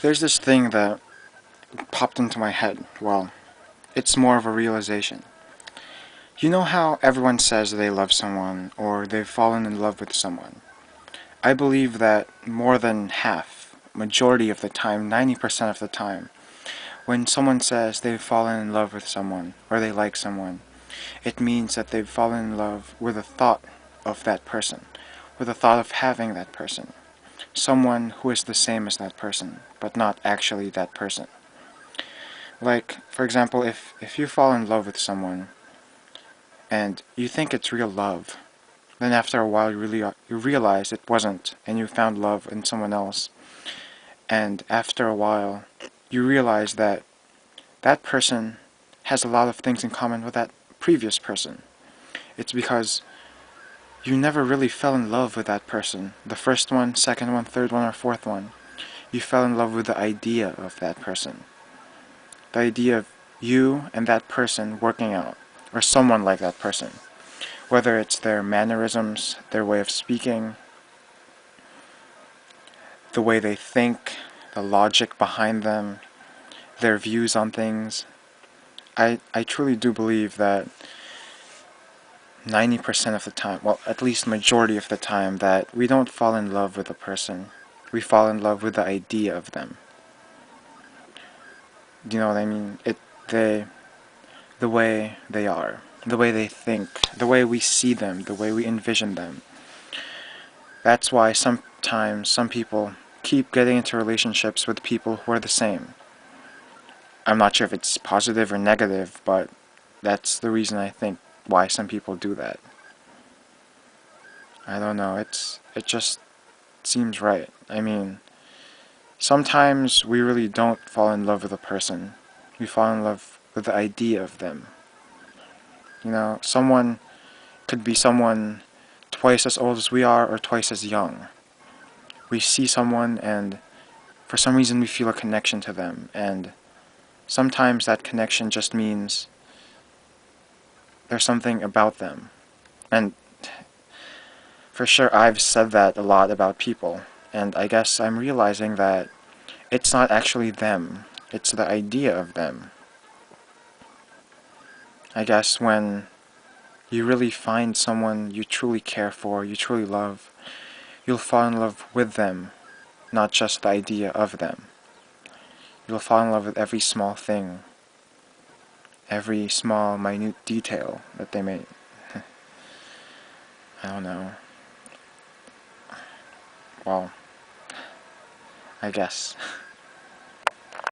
There's this thing that popped into my head. Well, it's more of a realization. You know how everyone says they love someone or they've fallen in love with someone? I believe that more than half, majority of the time, 90% of the time, when someone says they've fallen in love with someone or they like someone, it means that they've fallen in love with the thought of that person, with the thought of having that person. Someone who is the same as that person, but not actually that person. Like, for example, if you fall in love with someone and you think it's real love, then after a while you realize it wasn't, and you found love in someone else. And after a while, you realize that that person has a lot of things in common with that previous person. It's because you never really fell in love with that person. The first one, second one, third one, or fourth one. You fell in love with the idea of that person. The idea of you and that person working out, or someone like that person. Whether it's their mannerisms, their way of speaking, the way they think, the logic behind them, their views on things. I truly do believe that 90% of the time, well, at least majority of the time, that we don't fall in love with a person. We fall in love with the idea of them. Do you know what I mean? The way they are, the way they think, the way we see them, the way we envision them. That's why sometimes some people keep getting into relationships with people who are the same. I'm not sure if it's positive or negative, but that's the reason I think why some people do that. I don't know, it just seems right. I mean, sometimes we really don't fall in love with a person. We fall in love with the idea of them. You know, someone could be someone twice as old as we are or twice as young. We see someone and for some reason we feel a connection to them, and sometimes that connection just means there's something about them. And for sure I've said that a lot about people, and I guess I'm realizing that it's not actually them, it's the idea of them. I guess when you really find someone you truly care for, you truly love, you'll fall in love with them, not just the idea of them. You'll fall in love with every small thing, every small, minute detail that they may... I don't know. Well, I guess.